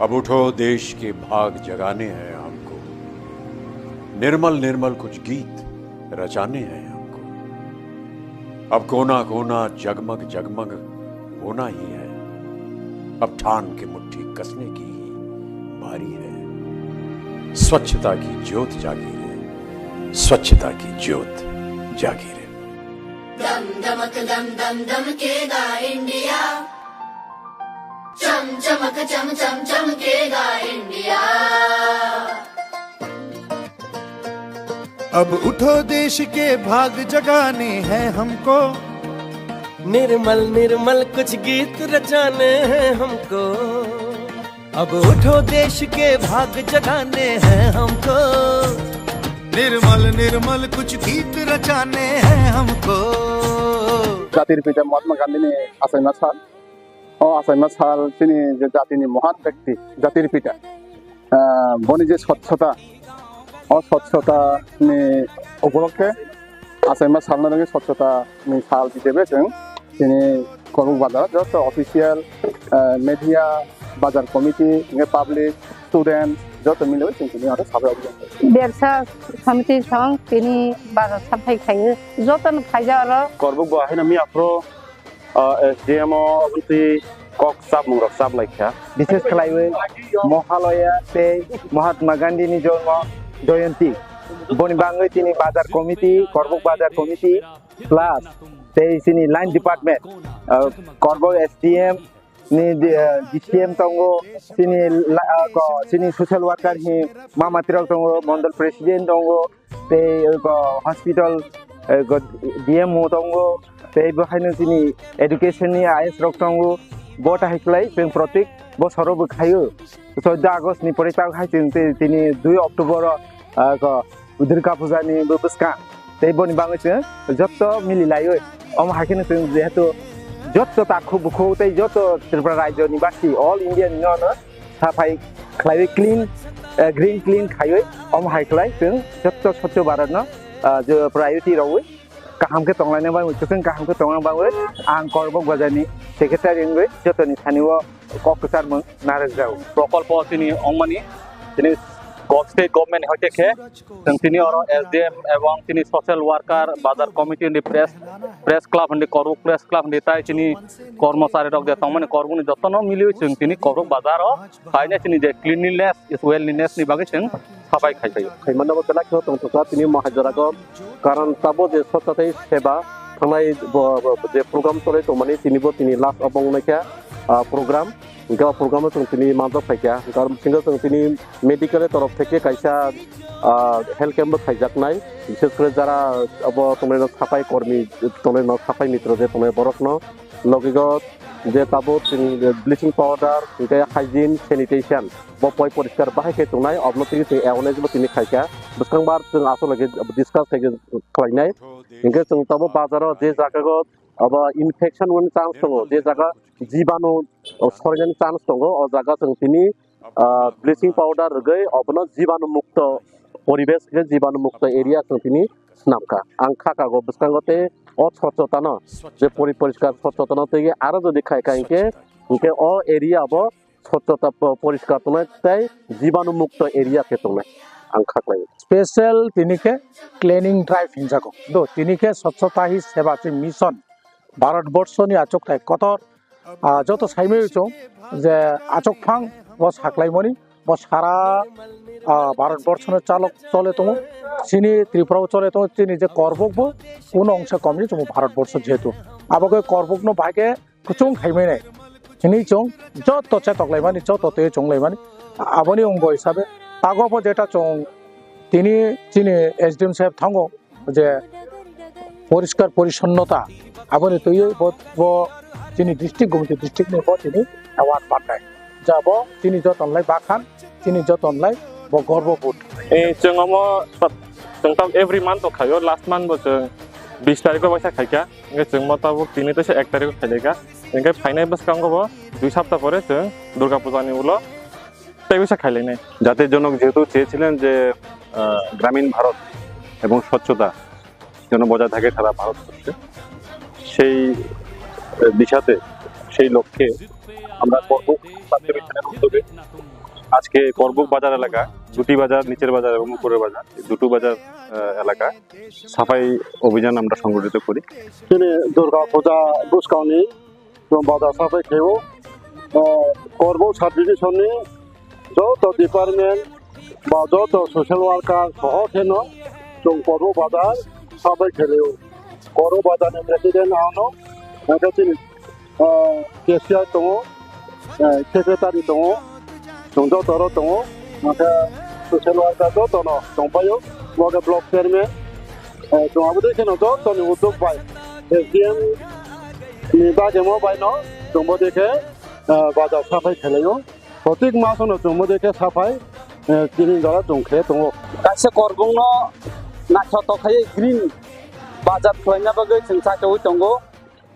अब उठो देश के भाग जगाने हैं हमको, निर्मल निर्मल कुछ गीत रचाने हैं हमको। अब कोना कोना जगमग जगमग होना ही है, अब ठान के मुट्ठी कसने की ही बारी है। स्वच्छता की ज्योत जागी रे, स्वच्छता की ज्योत जागी रे। दम दमक दम दम दमकेगा इंडिया, चम चमक चम चम चमकेगा इंडिया। अब उठो देश के भाग जगाने हैं हमको, निर्मल निर्मल कुछ गीत रचाने हैं हमको। अब उठो देश के भाग जगाने हैं हमको, निर्मल निर्मल कुछ गीत रचाने हैं हमको। জাতির পিতা মহাত্মা গান্ধী আসাইমা সাল আসাইমা সাল তিনি যে জাতির মহান ব্যক্তি, জাতির পিতা। বনি যে স্বচ্ছতা অস্বচ্ছতা উপলক্ষে আসাইমা সাল নামে স্বচ্ছতা সাল হিসেবে তিনি কর্মবাজার যত অফিসিয়াল মিডিয়া বাজার কমিটি পাবলিক স্টুডেন্ট যত মিলে তিনি আরো সাফাই অভিযান ব্যবসা সমিতির সঙ্গে তিনি বাজার সাফাই খাইয়ে যতন খাইজা আর করবো বাহিনী আমি আপ্রো এসডিএম অবন্তি কক সাব মুরক সাব লাইখা বিশেষ খালাইবে মহালয়া তে মহাত্মা গান্ধীনি জন্ম জয়ন্তী বনিবাঙ্গই তিনি বাজার কমিটি করবক বাজার কমিটি প্লাস তেই সিনি line department করবক SDM ni DCM tongo sini social worker hi mama tirok tongo mandal president tongo te hospital DMO tongo te bahaino sini education ni IS rok tongo bota hiklai jeng protik bo soro bo khayo 14 August ni porita khai tini 2 October durga puja ni buska te boni bangse jotto mili layo om hakene jehetu যত তাকু বুখৌতে যত ত্রিপুরা রাজ্য নিবাসী all Indian নন সাফাই খাইবে clean green clean খাইবে অম হাইখলাই जों যত স্বচ্ছ ভারত ন যে প্রায়োরিটি রওই কাহামকে তংলাইনে বাই উচ্চকেন কাহামকে তংলাং বাই আং করবক বাজানি সেক্রেটারি ইংবে যতনি স্থানীয় কক্সসার মং নারেজাও প্রকল্প তিনি অংমানি তিনি স্টেট গভর্নমেন্ট হইতে খে তিনি আর এসডিএম এবং তিনি সোশ্যাল ওয়ার্কার বাজার কমিটি নি প্রেস ক্লাব নি করবক প্রেস ক্লাব নি তাই তিনি কর্মচারী রক যে তমানে করবনি যতন মিলিও जों তিনি করবক বাজার ফাইনে তিনি যে ক্লিনলিনেস ইজ ওয়েলনেস নি বাগে जों সবাই খাইছাই খাইমানব তেলা খো তংতকা তিনি মহাজরাগ কারণ তাবো যে স্বচ্ছতাই সেবা থানাই যে প্রোগ্রাম চলে তো মানে তিনি লাস্ট অবং নাইকা প্রোগ্রাম গাঁও প্রোগ্রামে তিনি মাজক ফাইকা কারণ সিঙ্গল তিনি মেডিকেলের তরফ থেকে কাইসা হেলথ ক্যাম্প খাইজাকনাই বিশেষ করে যারা তোমার সাফাই কর্মী তোমার সাফাই মিত্র যে তোমার বরফ লগিগত যে তাবো ব্লিচিং পাউডার হাইজিন স্যানিটেশন বয় পরিষ্কার বাহাইকে তোনাই অবন তিনি এওয়ারনেস তিনি খাইকা বুসকাংবার আসলে ডিসকাস খাইনাই ইনকে তাবো বাজারও যে জায়গাগত अब इनफेक्शन होने चांस दङ जे जागा जीवाणु सरिनायनि चांस दङ अ जागा जों तिनि ब्लिचिंग पाउडर गई अबनो जीवाणु मुक्त परिवेश के जीवाणु मुक्त एरिया जों तिनि स्नामका आं खाकागो बसकांगते अ स्वच्छता न जे परिष्कार स्वच्छता न तेगे आरो जदि खायका इनके अ एरिया अब स्वच्छता परिष्कार तनाय ताई जीवाणु मुक्त एरिया के तनाय आं खाकलाय स्पेशल तिनिके क्लिनिंग ड्राइव हिंजाको दो तिनिके स्वच्छता ही सेवा मिशन भारतबर्षनि आचकथाय कतर যত সাইমেছো যে আচকফাং বস হাকলাইমনি বস সারা ভারতবর্ষনে চালক চলে তুমি চিনি ত্রিপুরাও চলে তুমি চিনি যে করবকবো কোন অংশে কমনি তুমি ভারতবর্ষ যেহেতু আবকে করবক ন ভাগে কুচুং খাইমে নাই চিনি চং যত চেতকলাইমানি যত তে চংলাইমানি আবনি অঙ্গ হিসাবে তাগপ যেটা চং তিনি চিনি এসডিএম সাহেব থাঙ্গো যে পরিষ্কার পরিচ্ছন্নতা আবনি তৈরি তিনি ডিস্ট্রিক্ট কমিটি ডিস্ট্রিক্ট নিব তিনি অ্যাওয়ার্ড পাঠায় যাব তিনি যতনলাই বাখান তিনি যতনলাই গর্ববোধ এই जोंम जों एवरी मान्थ खायो लास्ट मान्थ जों 20 तारिख बैसा खाइका जों मताबक তিনি তো 1 तारिख खाइलेगा इनके फाइनाल बसकांगबो 2 সপ্তাহ পরে जों দুর্গা পূজানি উলো তাই बैसा খাইলেনে জাতির জনক যেহেতু চেয়েছিলেন যে গ্রামীণ ভারত এবং স্বচ্ছতা যেন বজায় থাকে সারা ভারতবর্ষে সেই দিশাতে সেই লক্ষ্যে আমরা করবুক সাবডিভিশনের উদ্যোগে আজকে করবুক বাজার এলাকা দুটি বাজার নিচের বাজার এবং উপরের বাজার দুটো বাজার এলাকায় সাফাই অভিযান আমরা সংগঠিত করি তিনি দুর্গা পূজা বুসকাউনি বাজার সাফাই খেয়েও করবুক সাবডিভিশনनि যত ডিপার্টমেন্ট বা যত সোশ্যাল ওয়ার্কার সহ কেন जों করবুক বাজার সাফাই খেলেও করবুক বাজারनि প্রেসিডেন্ট आनो दिनै केसिआर दङ सेक्रेटारि दङ जों जतरो दङ ओमफ्राय ससियेल वार्कार जतन दंफायो मगे ब्लक चेयारमेन जोंहाबो देखिनो जतनि उद्योग बाय एसडिएम नि बागेमो बायनो जोंबो देखे बाजार साफाई खेलायो प्रत्येक मासनो जोंबो देखे साफाई दिनै जरा दंखे दङ गासै करबुंनो नाखथखाय ग्रीन बाजार खालामना बागै जों साथाव दंगो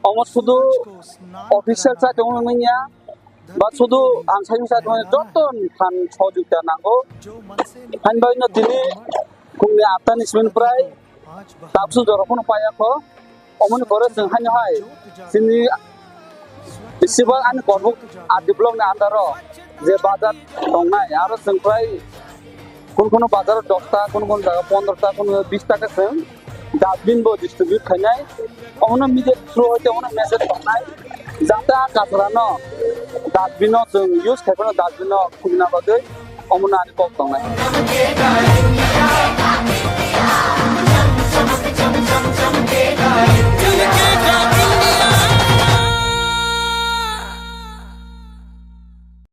almost শুধু অফিসিয়াল সাথে অনুমানিয়া বা শুধু আনসাইন সাথে যতন খান সহযোগিতা নাঙ্গো ফাইনবাইনো দিনে কুমনি 8টা নিসমিনफ्राय दाबसु जरखौनो पायाखो अमन करे जों हाय जोंनि इसेबां आन करबुक आदिब्लकनि आन्दाराव जे बाजार दंनाय आरो जोंफ्राय कोन बाजार 10टा कोन जायगा 15टा कोन 20 टाका जों डास्टबिन बो डिस्ट्रिब्यूट खानाय अमन मिडिया थ्रु होते अमन मेसेज खानाय जाता कासरानो डास्टबिन जों यूज खायफोर डास्टबिन खुलिना बागै अमन आनि कक दंनाय